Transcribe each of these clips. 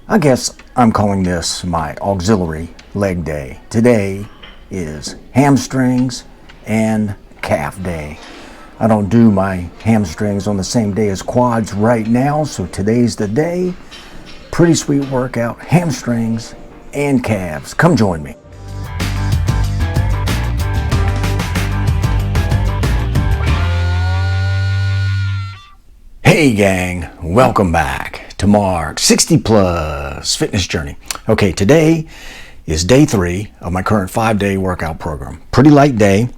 I guess I'm calling this my auxiliary leg day. Today is hamstrings and calf day. I don't do my hamstrings on the same day as quads right now, so today's the day. Pretty sweet workout, hamstrings and calves. Come join me. Hey gang, welcome back to Mark's 60 Plus Fitness Journey. Okay, today is day 3 of my current 5-day workout program. Pretty light day.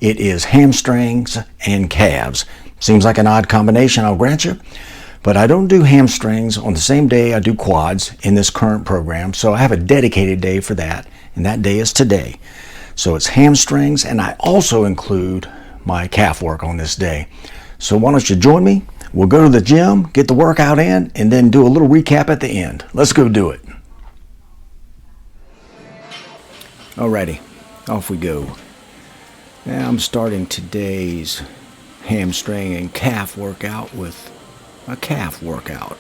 It is hamstrings and calves. Seems like an odd combination, I'll grant you, but I don't do hamstrings on the same day I do quads in this current program, so I have a dedicated day for that, and that day is today. So it's hamstrings, and I also include my calf work on this day. So why don't you join me? We'll go to the gym, get the workout in, and then do a little recap at the end. Let's go do it. Alrighty, off we go. Now I'm starting today's hamstring and calf workout with a calf workout.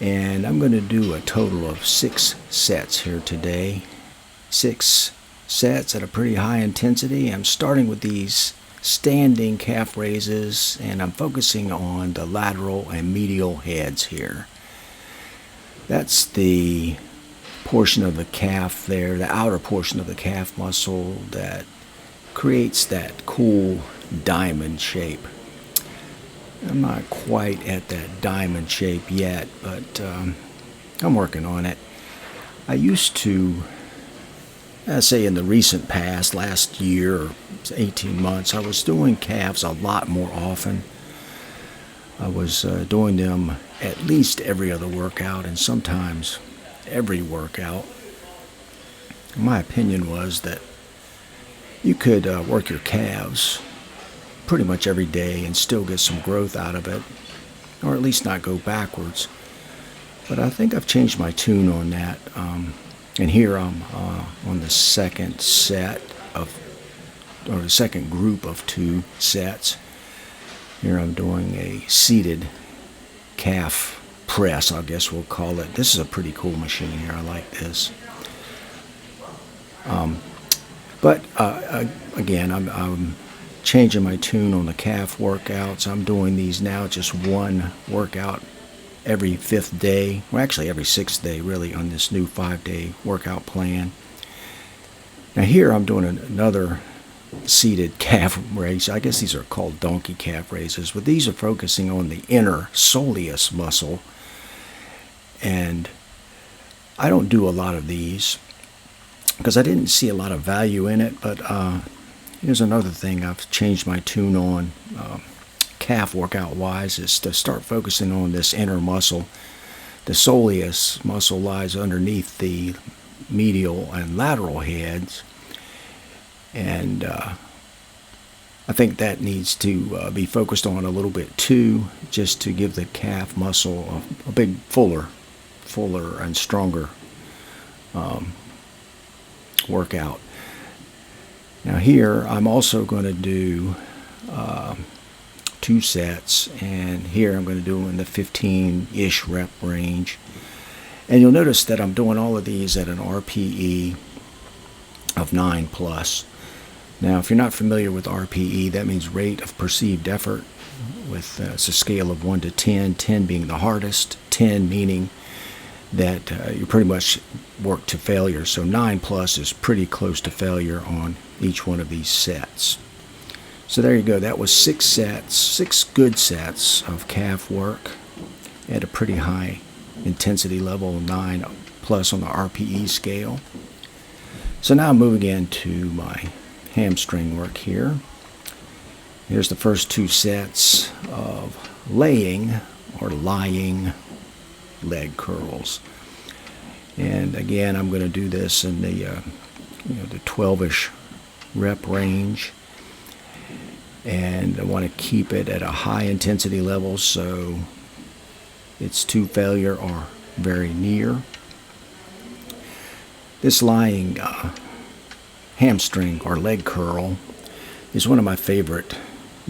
And I'm going to do a total of 6 sets here today. 6 sets at a pretty high intensity. I'm starting with these standing calf raises, and I'm focusing on the lateral and medial heads here. That's the portion of the calf there, the outer portion of the calf muscle that creates that cool diamond shape. I'm not quite at that diamond shape yet, but I'm working on it. I used to, say in the recent past, last year or 18 months, I was doing calves a lot more often. I was doing them at least every other workout and sometimes every workout. My opinion was that you could work your calves pretty much every day and still get some growth out of it, or at least not go backwards. But I think I've changed my tune on that. And here I'm on the second set of, or the second group of 2 sets. Here I'm doing a seated calf press, I guess we'll call it. This is a pretty cool machine here. I like this. But again, I'm changing my tune on the calf workouts. I'm doing these now just one workout every 5th day, well actually every 6th day really, on this new 5-day workout plan. Now here I'm doing another seated calf raise. I guess these are called donkey calf raises, but these are focusing on the inner soleus muscle, and I don't do a lot of these because I didn't see a lot of value in it. But here's another thing I've changed my tune on calf workout wise, is to start focusing on this inner muscle. The soleus muscle lies underneath the medial and lateral heads, and I think that needs to be focused on a little bit too, just to give the calf muscle a big fuller and stronger workout. Now here I'm also going to do 2 sets, and here I'm going to do them in the 15-ish rep range. And you'll notice that I'm doing all of these at an RPE of 9+. Now, if you're not familiar with RPE, that means rate of perceived effort. It's a scale of 1 to 10, 10 being the hardest, 10 meaning that you pretty much work to failure. So 9+ is pretty close to failure on each one of these sets. So there you go. That was 6 sets, 6 good sets of calf work at a pretty high intensity level, 9+ on the RPE scale. So now I'm moving into my hamstring work here. Here's the first 2 sets of laying or lying leg curls. And again, I'm going to do this in the the 12-ish rep range. And I want to keep it at a high intensity level so it's to failure or very near. This lying hamstring or leg curl is one of my favorite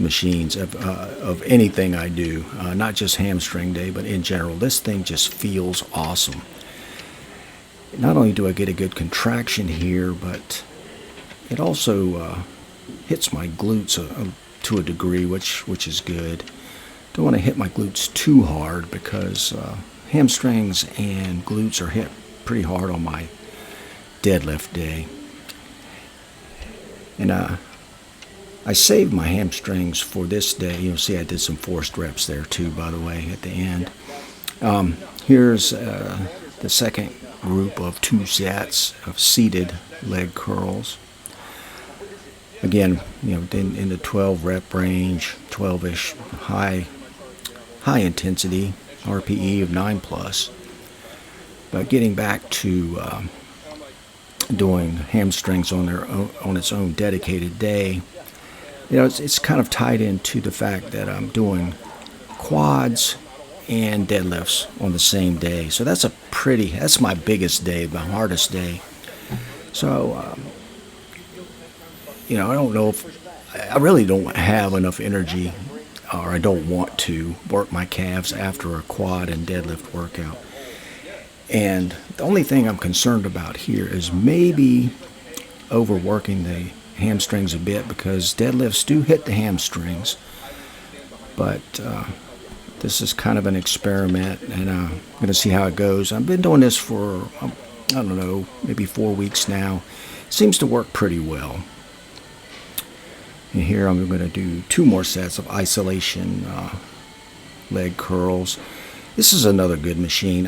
machines of anything I do, not just hamstring day, but in general. This thing just feels awesome. Not only do I get a good contraction here, but it also hits my glutes to a degree, which is good. Don't want to hit my glutes too hard because hamstrings and glutes are hit pretty hard on my deadlift day. And I saved my hamstrings for this day. You'll see I did some forced reps there too, by the way, at the end. Here's the second group of 2 sets of seated leg curls. Again, in the 12 rep range, 12-ish, high intensity, RPE of 9+. But getting back to doing hamstrings on its own dedicated day, it's kind of tied into the fact that I'm doing quads and deadlifts on the same day. So that's my biggest day, my hardest day. So I don't know if I really don't have enough energy, or I don't want to work my calves after a quad and deadlift workout. And the only thing I'm concerned about here is maybe overworking the hamstrings a bit, because deadlifts do hit the hamstrings. But this is kind of an experiment, and I'm going to see how it goes. I've been doing this for, I don't know, maybe 4 weeks now. It seems to work pretty well. And here I'm going to do 2 more sets of isolation leg curls. This is another good machine.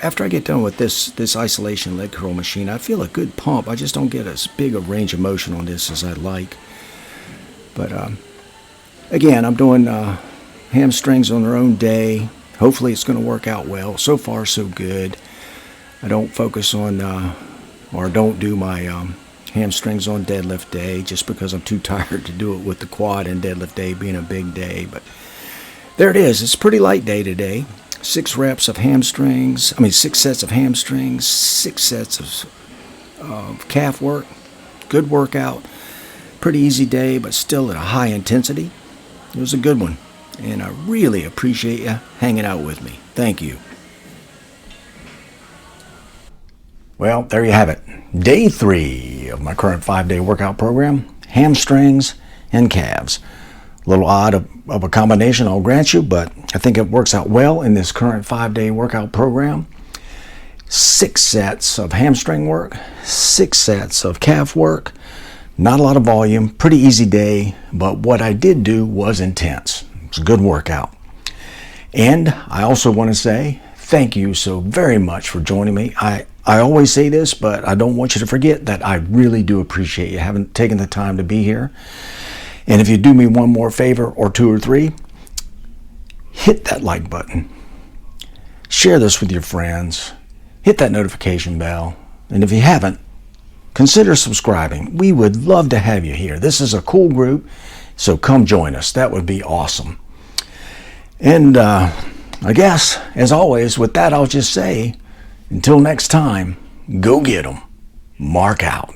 After I get done with this isolation leg curl machine, I feel a good pump. I just don't get as big a range of motion on this as I'd like. But again, I'm doing hamstrings on their own day. Hopefully it's going to work out well. So far, so good. I don't focus on or don't do my hamstrings on deadlift day just because I'm too tired to do it with the quad and deadlift day being a big day. But there it is. It's a pretty light day today. 6 sets of hamstrings, 6 sets of calf work. Good workout. Pretty easy day, but still at a high intensity. It was a good one, and I really appreciate you hanging out with me. Thank you. Well, there you have it. Day 3 of my current 5-day workout program, hamstrings and calves. A little odd of a combination, I'll grant you, but I think it works out well in this current 5-day workout program. 6 sets of hamstring work, 6 sets of calf work. Not a lot of volume, pretty easy day, but what I did do was intense. It's a good workout. And I also want to say thank you so very much for joining me. I always say this, but I don't want you to forget that I really do appreciate you having taken the time to be here. And if you do me one more favor, or 2 or 3, hit that like button. Share this with your friends. Hit that notification bell. And if you haven't, consider subscribing. We would love to have you here. This is a cool group, so come join us. That would be awesome. And I guess, as always, with that, I'll just say, until next time, go get 'em. Mark out.